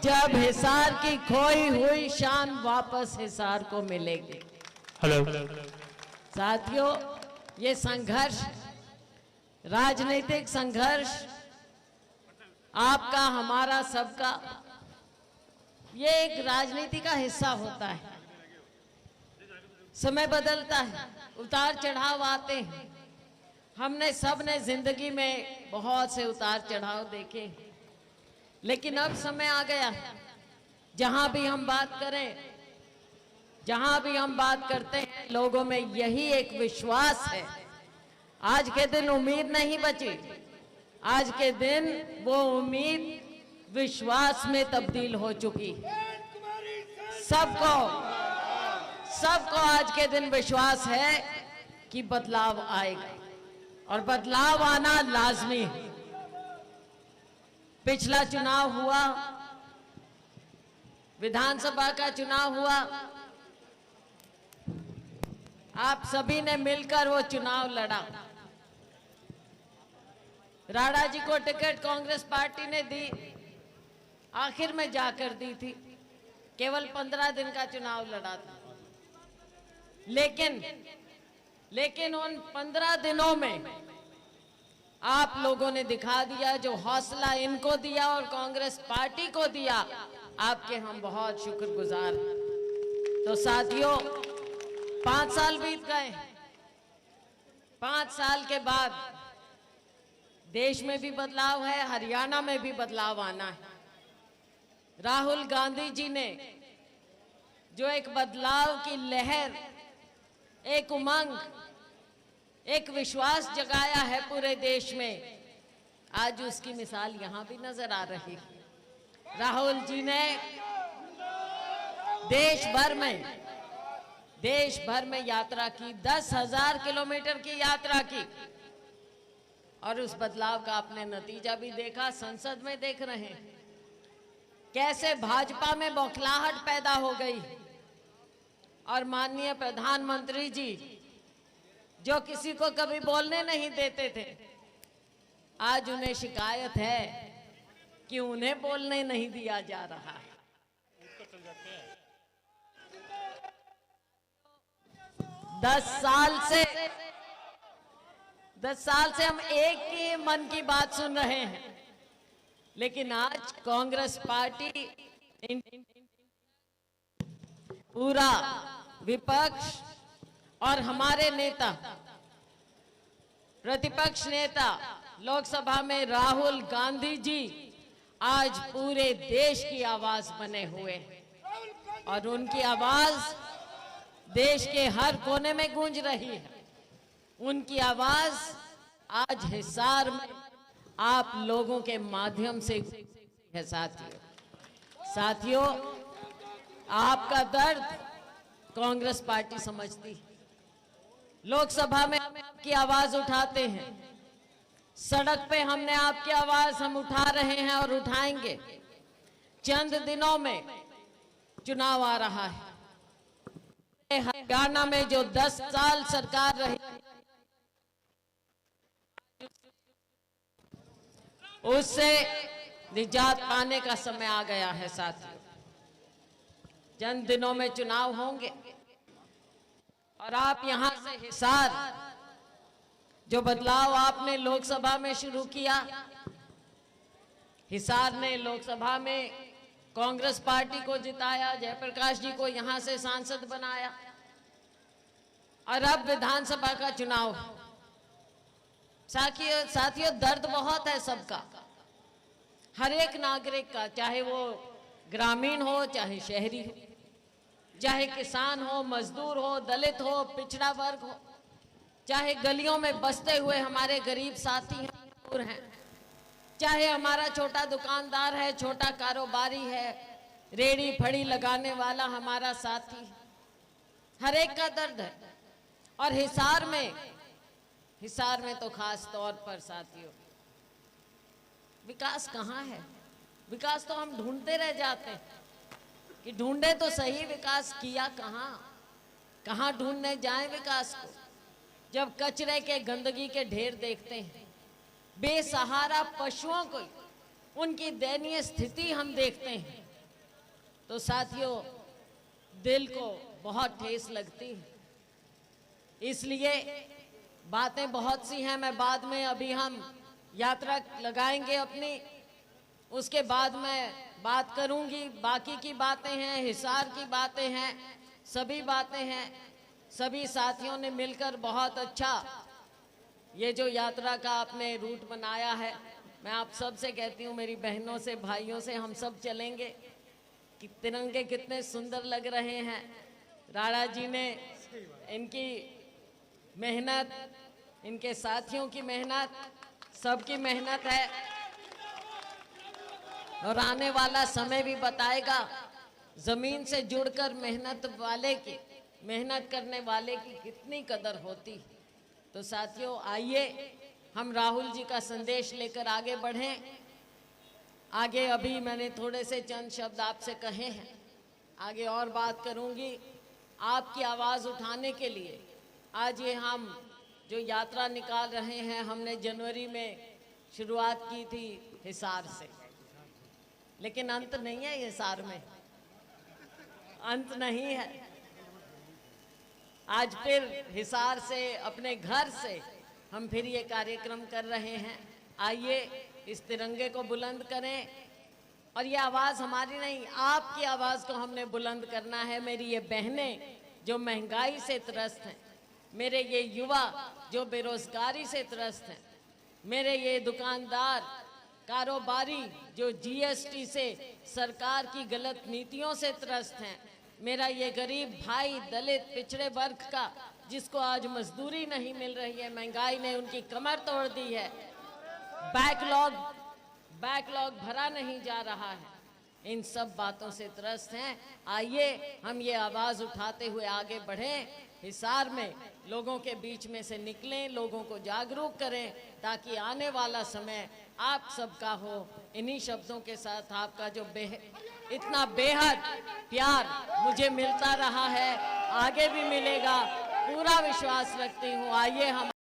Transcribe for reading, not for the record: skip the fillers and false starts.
जब हिसार की खोई हुई शान वापस हिसार को मिलेगी। हेलो साथियों, ये संघर्ष, राजनीतिक संघर्ष आपका, हमारा, सबका, ये एक राजनीति का हिस्सा होता है। समय बदलता है, उतार चढ़ाव आते हैं। हमने सबने जिंदगी में बहुत से उतार चढ़ाव देखे, लेकिन अब समय आ गया, जहां भी हम बात करें, जहां भी हम बात करते हैं, लोगों में यही एक विश्वास है। आज के दिन उम्मीद नहीं बची, आज के दिन वो उम्मीद विश्वास में तब्दील हो चुकी। सबको आज के दिन विश्वास है कि बदलाव आएगा, और बदलाव आना लाजमी है। पिछला चुनाव हुआ, विधानसभा का चुनाव हुआ, आप सभी ने मिलकर वो चुनाव लड़ा। राणा जी को टिकट कांग्रेस पार्टी ने दी, आखिर में जाकर दी थी। केवल 15 दिन का चुनाव लड़ा था, लेकिन उन 15 दिनों में आप लोगों ने दिखा दिया, जो हौसला इनको दिया और कांग्रेस पार्टी को दिया, आपके हम बहुत शुक्रगुजार हैं। तो साथियों, 5 साल बीत गए। 5 साल के बाद देश में भी बदलाव है, हरियाणा में भी बदलाव आना है। राहुल गांधी जी ने जो एक बदलाव की लहर, एक उमंग, एक विश्वास जगाया है पूरे देश में, आज उसकी मिसाल यहां भी नजर आ रही है। राहुल जी ने देश भर में यात्रा की, 10,000 किलोमीटर की यात्रा की, और उस बदलाव का आपने नतीजा भी देखा, संसद में देख रहे हैं। कैसे भाजपा में बौखलाहट पैदा हो गई, और माननीय प्रधानमंत्री जी, जो किसी को कभी बोलने नहीं देते थे, आज उन्हें शिकायत है कि उन्हें बोलने नहीं दिया जा रहा है। 10 साल से हम एक ही मन की बात सुन रहे हैं, लेकिन आज कांग्रेस पार्टी, पूरा विपक्ष और हमारे नेता, प्रतिपक्ष नेता लोकसभा में राहुल गांधी जी आज पूरे देश की आवाज बने हुए हैं, और उनकी आवाज देश के हर कोने में गूंज रही है। उनकी आवाज आज हिसार में आप लोगों के माध्यम से है। साथियों, आपका दर्द कांग्रेस पार्टी समझती है। लोकसभा में आपकी आवाज उठाते हैं, सड़क पे हमने आपकी आवाज हम उठा रहे हैं और उठाएंगे। चंद दिनों में चुनाव आ रहा है। हरियाणा में जो 10 साल सरकार रही, उससे निजात पाने का समय आ गया है। साथियों, चंद दिनों में चुनाव होंगे, और आप यहां से हिसार, जो बदलाव आपने लोकसभा में शुरू किया, हिसार ने लोकसभा में कांग्रेस पार्टी को जिताया, जयप्रकाश जी को यहां से सांसद बनाया, और अब विधानसभा का चुनाव। साथियों, दर्द बहुत है सबका, हर एक नागरिक का, चाहे वो ग्रामीण हो, चाहे शहरी हो, चाहे किसान हो, मजदूर हो, दलित हो, पिछड़ा वर्ग हो, चाहे गलियों में बसते हुए हमारे गरीब साथी हैं, चाहे हमारा छोटा दुकानदार है, छोटा कारोबारी है, रेड़ी फड़ी लगाने वाला हमारा साथी, हर एक का दर्द है। और हिसार में तो खास तौर पर साथियों, विकास कहाँ है? विकास तो हम ढूंढते रह जाते हैं कि ढूंढे तो सही, विकास किया कहाँ ढूंढने जाएं विकास को, जब कचरे के, गंदगी के ढेर देखते हैं, बेसहारा पशुओं को, उनकी दयनीय स्थिति हम देखते हैं, तो साथियों दिल को बहुत ठेस लगती है। इसलिए बातें बहुत सी हैं, मैं बाद में, अभी हम यात्रा लगाएंगे अपनी, उसके बाद मैं बात करूंगी। बाकी की बातें हैं, हिसार की बातें हैं, सभी बातें हैं। सभी साथियों ने मिलकर बहुत अच्छा ये जो यात्रा का आपने रूट बनाया है, मैं आप सब से कहती हूँ, मेरी बहनों से, भाइयों से, हम सब चलेंगे। कि तिरंगे कितने सुंदर लग रहे हैं। राणा जी ने, इनकी मेहनत, इनके साथियों की मेहनत, सबकी मेहनत है, और आने वाला समय भी बताएगा जमीन से जुड़कर मेहनत करने वाले की कितनी कदर होती। तो साथियों आइए हम राहुल जी का संदेश लेकर आगे बढ़ें। आगे अभी मैंने थोड़े से चंद शब्द आपसे कहे हैं, आगे और बात करूंगी। आपकी आवाज़ उठाने के लिए आज ये हम जो यात्रा निकाल रहे हैं, हमने जनवरी में शुरुआत की थी हिसार से, लेकिन अंत नहीं है हिसार में, अंत नहीं है। आज फिर हिसार से, अपने घर से हम फिर ये कार्यक्रम कर रहे हैं। आइए इस तिरंगे को बुलंद करें, और ये आवाज़ हमारी नहीं, आपकी आवाज़ को हमने बुलंद करना है। मेरी ये बहनें जो महंगाई से त्रस्त हैं, मेरे ये युवा जो बेरोजगारी से त्रस्त हैं, मेरे ये दुकानदार, कारोबारी जो जीएसटी से, सरकार की गलत नीतियों से त्रस्त हैं, मेरा ये गरीब भाई, दलित, पिछड़े वर्ग का, जिसको आज मजदूरी नहीं मिल रही है, महंगाई ने उनकी कमर तोड़ दी है, बैकलॉग भरा नहीं जा रहा है, इन सब बातों से त्रस्त हैं। आइए हम ये आवाज़ उठाते हुए आगे बढ़ें, हिसार में लोगों के बीच में से निकलें, लोगों को जागरूक करें, ताकि आने वाला समय आप सबका हो। इन्हीं शब्दों के साथ आपका जो इतना बेहद प्यार मुझे मिलता रहा है, आगे भी मिलेगा, पूरा विश्वास रखती हूँ। आइए हम